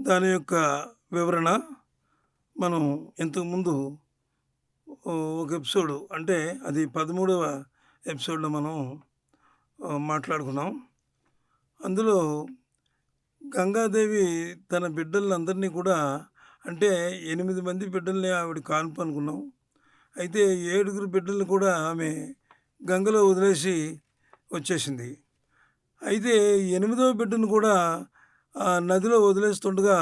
దాని యొక్క వివరణ మనం ఇంతకుముందు ఒక ఎపిసోడ్ అంటే అది 13వ ఎపిసోడ్‌లో మనం మాట్లాడుకున్నాం. అందులో గంగాదేవి తన బిడ్డలందరినీ కూడా అంటే 8 మంది బిడ్డల్ని ఆవిడ కాన్పు అనుకున్నాం. అయితే 7 బిడ్డల్ని కూడా ఆమె గంగలో వదిలేసి వచ్చేసింది. అయితే 8వ బిడ్డను కూడా నదిలో వదిలేస్తుండగా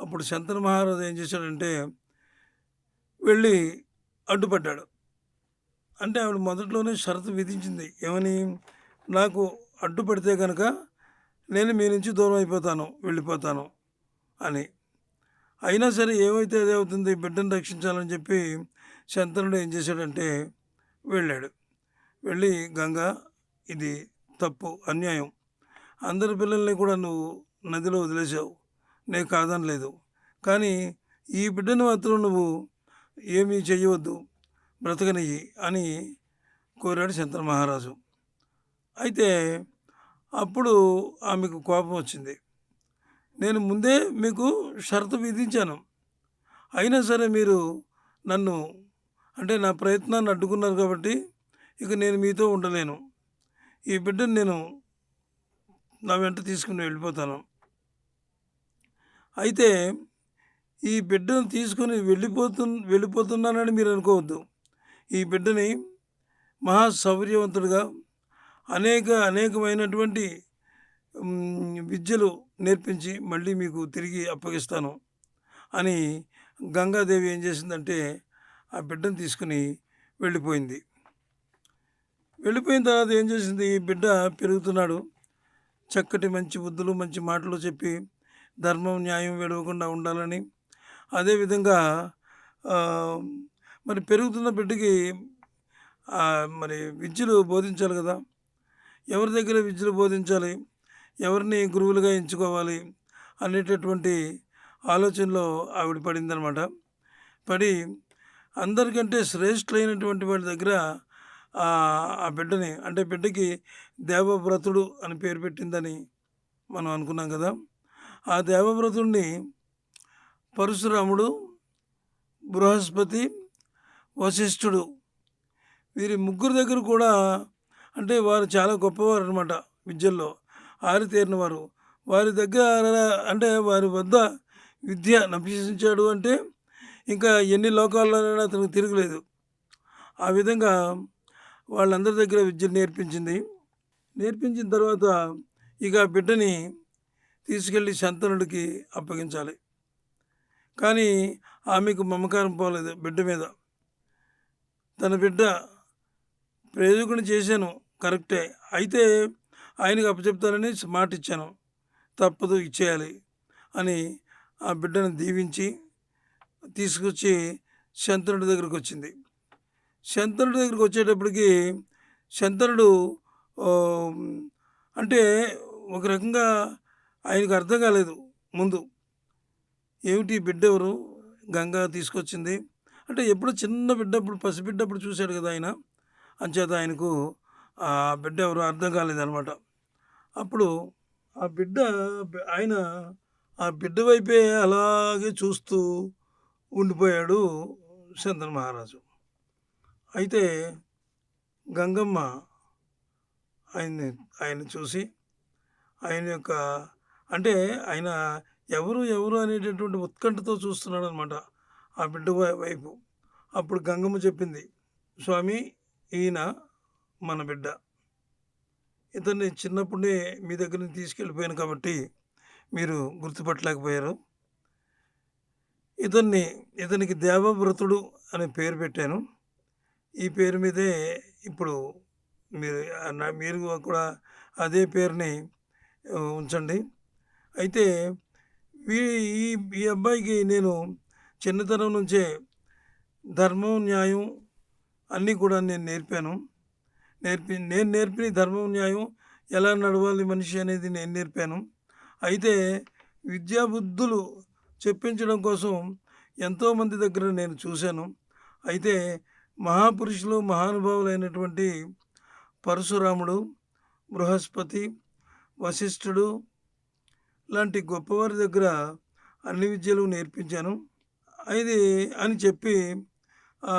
అప్పుడు శంతను మహారాజు ఏం చేశాడంటే వెళ్ళి అడ్డుపడ్డాడు. అంటే ఆవిడ మొదట్లోనే షరతు విధించింది. ఏమని? నాకు అడ్డుపడితే గనక నేను మీ నుంచి దూరం అయిపోతాను, వెళ్ళిపోతాను అని. అయినా సరే ఏమైతే అదే అవుతుంది, బిడ్డను రక్షించాలని చెప్పి శంతనుడు ఏం చేశాడంటే వెళ్ళాడు. వెళ్ళి గంగా ఇది తప్పు, అన్యాయం. అందరి పిల్లల్ని కూడా నువ్వు నదిలో వదిలేసావు. నేను కాదనలేదు. కానీ ఈ బిడ్డను మాత్రం నువ్వు ఏమీ చెయ్యవద్దు, బ్రతకనియ్యి అని కోరాడు శంతన మహారాజు. అయితే అప్పుడు ఆమెకు కోపం వచ్చింది. నేను ముందే మీకు షరతు విధించాను. అయినా సరే మీరు నన్ను అంటే నా ప్రయత్నాన్ని అడ్డుకున్నారు కాబట్టి ఇక నేను మీతో ఉండలేను. ఈ బిడ్డను నేను నా వెంట తీసుకుని వెళ్ళిపోతాను. అయితే ఈ బిడ్డను తీసుకొని వెళ్ళిపోతున్నానని మీరు అనుకోవద్దు. ఈ బిడ్డని మహాశౌర్యవంతుడిగా అనేకమైనటువంటి విద్యలు నేర్పించి మళ్ళీ మీకు తిరిగి అప్పగిస్తాను అని గంగాదేవి ఏం చేసిందంటే ఆ బిడ్డను తీసుకుని వెళ్ళిపోయింది. వెళ్ళిపోయిన తర్వాత ఏం చేసింది, ఈ బిడ్డ పెరుగుతున్నాడు. చక్కటి మంచి బుద్ధులు, మంచి మాటలు చెప్పి ధర్మం, న్యాయం విడవకుండా ఉండాలని, అదేవిధంగా మరి పెరుగుతున్న బిడ్డకి మరి విద్యలు బోధించాలి కదా. ఎవరి దగ్గర విద్యలు బోధించాలి, ఎవరిని గురువులుగా ఎంచుకోవాలి అనేటటువంటి ఆలోచనలో ఆవిడ పడిందనమాట. పడి అందరికంటే శ్రేష్ఠులైనటువంటి వాళ్ళ దగ్గర ఆ బిడ్డని అంటే బిడ్డకి దేవవ్రతుడు అని పేరు పెట్టిందని మనం అనుకున్నాం కదా. ఆ దేవవ్రతుడిని పరశురాముడు, బృహస్పతి, వశిష్ఠుడు వీరి ముగ్గురు దగ్గర కూడా అంటే వారు చాలా గొప్పవారు అనమాట. విద్యల్లో ఆరితేరిన వారు. వారి దగ్గర అంటే వారి వద్ద విద్య అభ్యసించాడు అంటే ఇంకా ఎన్ని లోకాల్లోనైనా అతనికి తిరగలేదు. ఆ విధంగా వాళ్ళందరి దగ్గర విద్యను నేర్పించింది. నేర్పించిన తర్వాత ఇక బిడ్డని తీసుకెళ్ళి శంతనుడికి అప్పగించాలి. కానీ ఆమెకు మమకారం పోలేదు బిడ్డ మీద. తన బిడ్డ ప్రయోజకుని చేశాను కరెక్టే, అయితే ఆయనకు అప్పచెప్తానని మాట ఇచ్చాను, తప్పదు ఇచ్చేయాలి అని ఆ బిడ్డను దీవించి తీసుకొచ్చి శంతనుడి దగ్గరికి వచ్చింది. శంతనుడి దగ్గరికి వచ్చేటప్పటికి శంతనుడు అంటే ఒక రకంగా ఆయనకు అర్థం కాలేదు ముందు. ఏమిటి బిడ్డ ఎవరు, గంగా తీసుకొచ్చింది అంటే ఎప్పుడు చిన్న బిడ్డప్పుడు పసిబిడ్డప్పుడు చూశాడు కదా ఆయన, అంచేత ఆయనకు ఆ బిడ్డ ఎవరు అర్థం కాలేదనమాట. అప్పుడు ఆ బిడ్డ ఆయన ఆ బిడ్డ వైపే అలాగే చూస్తూ ఉండిపోయాడు శంతన మహారాజు. అయితే గంగమ్మ ఆయన్ని చూసి ఆయన యొక్క అంటే ఆయన ఎవరు ఎవరు అనేటటువంటి ఉత్కంఠతో చూస్తున్నాడు అనమాట ఆ బిడ్డ వైపు. అప్పుడు గంగమ్మ చెప్పింది, స్వామి ఈయన మన బిడ్డ, ఇతన్ని చిన్నప్పుడే మీ దగ్గర నుంచి తీసుకెళ్ళిపోయాను కాబట్టి మీరు గుర్తుపట్టలేకపోయారు. ఇతనికి దేవవ్రతుడు అనే పేరు పెట్టాను. ఈ పేరు మీదే ఇప్పుడు మీరు కూడా అదే పేరుని ఉంచండి. అయితే ఈ ఈ అబ్బాయికి నేను చిన్నతనం నుంచే ధర్మం, న్యాయం అన్నీ కూడా నేను నేర్పాను. నేను నేర్పిన ధర్మం, న్యాయం ఎలా నడవాలి మనిషి అనేది నేను నేర్పాను. అయితే విద్యాబుద్ధులు చెప్పించడం కోసం ఎంతోమంది దగ్గర నేను చూశాను. అయితే మహాపురుషులు, మహానుభావులైనటువంటి పరశురాముడు, బృహస్పతి, వశిష్ఠుడు లాంటి గొప్పవారి దగ్గర అన్ని విద్యలు నేర్పించాను ఇది అని చెప్పి ఆ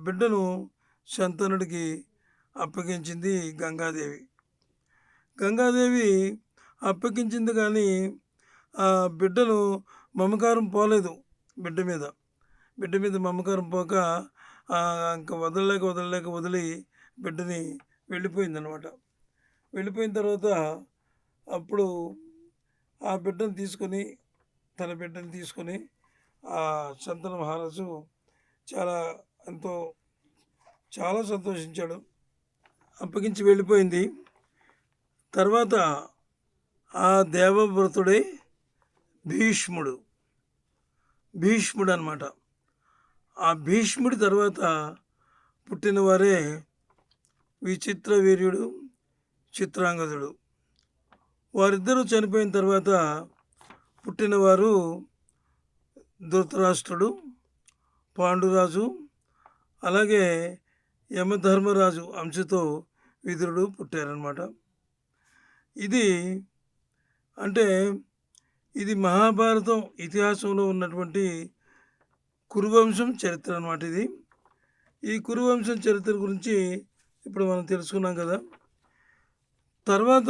బిడ్డను శంతనుడికి అప్పగించింది గంగాదేవి. గంగాదేవి అప్పగించింది కానీ ఆ బిడ్డను మమకారం పోలేదు బిడ్డ మీద. బిడ్డ మీద మమకారం పోక ఇంక వదలలేక వదిలి బిడ్డని వెళ్ళిపోయిందనమాట. వెళ్ళిపోయిన తర్వాత అప్పుడు ఆ బిడ్డను తీసుకొని తన బిడ్డను తీసుకొని ఆ శంతను మహారాజు చాలా ఎంతో చాలా సంతోషించాడు. అప్పగించి వెళ్ళిపోయింది. తర్వాత ఆ దేవవ్రతుడే భీష్ముడు అనమాట. ఆ భీష్ముడి తర్వాత పుట్టినవారే విచిత్ర వీర్యుడు, చిత్రాంగదుడు. వారిద్దరూ చనిపోయిన తర్వాత పుట్టినవారు ధృతరాష్ట్రుడు, పాండురాజు, అలాగే యమధర్మరాజు అంశతో విదురుడు పుట్టారనమాట. ఇది అంటే ఇది మహాభారతం ఇతిహాసంలో ఉన్నటువంటి కురువంశం చరిత్ర అన్నమాట. ఈ కురువంశం చరిత్ర గురించి ఇప్పుడు మనం తెలుసుకున్నాం కదా. తర్వాత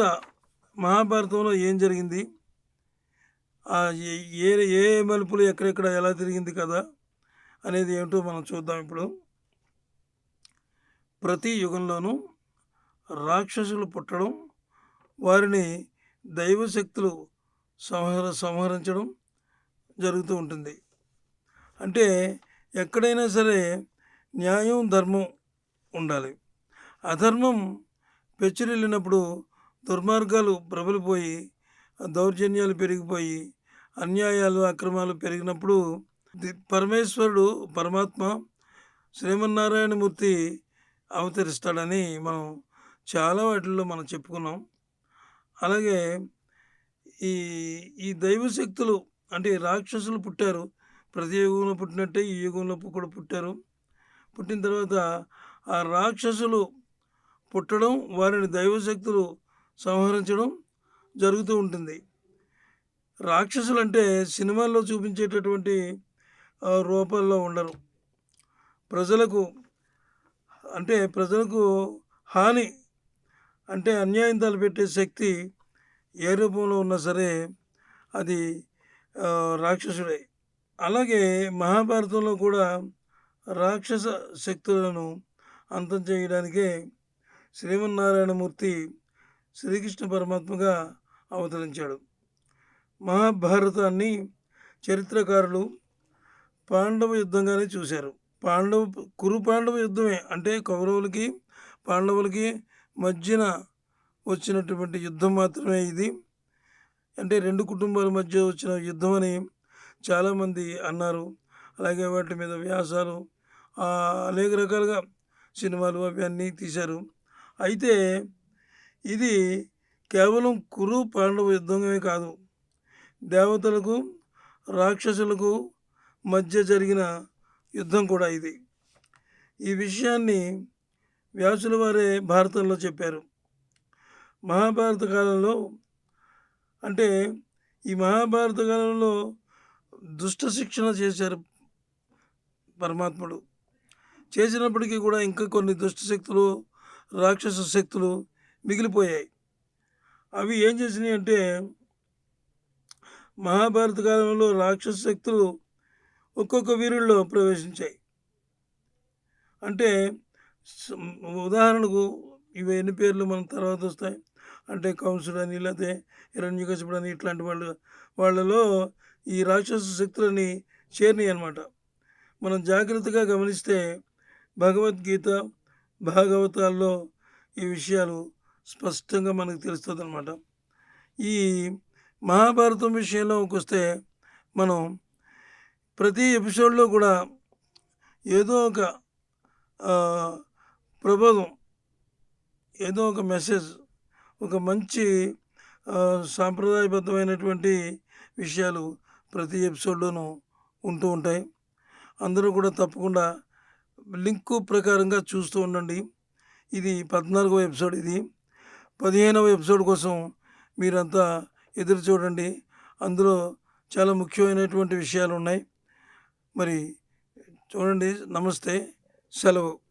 మహాభారతంలో ఏం జరిగింది, ఏ ఏ మలుపులు ఎక్కడెక్కడ ఎలా తిరిగింది కదా అనేది ఏమిటో మనం చూద్దాం. ఇప్పుడు ప్రతి యుగంలోనూ రాక్షసులు పుట్టడం, వారిని దైవశక్తులు సంహరించడం జరుగుతూ ఉంటుంది. అంటే ఎక్కడైనా సరే న్యాయం, ధర్మం ఉండాలి. అధర్మం పెచ్చిరెళ్ళినప్పుడు, దుర్మార్గాలు ప్రబలిపోయి, దౌర్జన్యాలు పెరిగిపోయి, అన్యాయాలు, అక్రమాలు పెరిగినప్పుడు పరమేశ్వరుడు, పరమాత్మ, శ్రీమన్నారాయణమూర్తి అవతరిస్తాడని మనం చాలా వాటిల్లో మనం చెప్పుకున్నాం. అలాగే ఈ ఈ దైవశక్తులు అంటే రాక్షసులు పుట్టారు. ప్రతి యుగంలో పుట్టినట్టే ఈ యుగంలో కూడా పుట్టారు. పుట్టిన తర్వాత ఆ రాక్షసులు పుట్టడం, వారిని దైవశక్తులు సంహరించడం జరుగుతూ ఉంటుంది. రాక్షసులు అంటే సినిమాల్లో చూపించేటటువంటి రూపాల్లో ఉండరు. ప్రజలకు హాని అంటే అన్యాయం తలపెట్టే శక్తి ఏ రూపంలో ఉన్నా సరే అది రాక్షసుడే. అలాగే మహాభారతంలో కూడా రాక్షస శక్తులను అంతం చేయడానికే శ్రీమన్నారాయణమూర్తి శ్రీకృష్ణ పరమాత్మగా అవతరించాడు. మహాభారతాన్ని చరిత్రకారులు పాండవ యుద్ధంగానే చూశారు. కురు పాండవ యుద్ధమే అంటే కౌరవులకి, పాండవులకి మధ్యన వచ్చినటువంటి యుద్ధం మాత్రమే ఇది. అంటే రెండు కుటుంబాల మధ్య వచ్చిన యుద్ధం అని చాలామంది అన్నారు. అలాగే వాటి మీద వ్యాసాలు, అనేక రకాలుగా సినిమాలు అవి అన్నీ తీశారు. అయితే ఇది కేవలం కురు పాండవ యుద్ధమే కాదు, దేవతలకు, రాక్షసులకు మధ్య జరిగిన యుద్ధం కూడా ఇది. ఈ విషయాన్ని వ్యాసుల వారే భారతంలో చెప్పారు. మహాభారత కాలంలో అంటే ఈ మహాభారత కాలంలో దుష్ట శిక్షణ చేశారు పరమాత్ముడు. చేసినప్పటికీ కూడా ఇంకా కొన్ని దుష్ట శక్తులు, రాక్షస శక్తులు మిగిలిపోయాయి. అవి ఏం చేసినాయి అంటే మహాభారత కాలంలో రాక్షస శక్తులు ఒక్కొక్క వీరుల్లో ప్రవేశించాయి. అంటే ఉదాహరణకు ఇవి ఎన్ని పేర్లు మన తర్వాత వస్తాయి అంటే కంసుడు అని, లేకపోతే హిరణ్యకశిపుడు అని, ఇట్లాంటి వాళ్ళలో ఈ రాక్షస శక్తులని చేరినాయి అన్నమాట. మనం జాగ్రత్తగా గమనిస్తే భగవద్గీత, భాగవతాల్లో ఈ విషయాలు స్పష్టంగా మనకు తెలుస్తుంది అన్నమాట. ఈ మహాభారతం విషయంలోకి వస్తే మనం ప్రతి ఎపిసోడ్లో కూడా ఏదో ఒక ప్రబోధం, ఏదో ఒక మెసేజ్, ఒక మంచి సాంప్రదాయబద్ధమైనటువంటి విషయాలు ప్రతి ఎపిసోడ్లోనూ ఉంటూ ఉంటాయి. అందరూ కూడా తప్పకుండా లింకు ప్రకారంగా చూస్తూ ఉండండి. ఇది 14వ ఎపిసోడ్. ఇది 15వ ఎపిసోడ్ కోసం మీరంతా ఎదురు చూడండి. అందులో చాలా ముఖ్యమైనటువంటి విషయాలు ఉన్నాయి. మరి చూడండి. నమస్తే. సెలవు.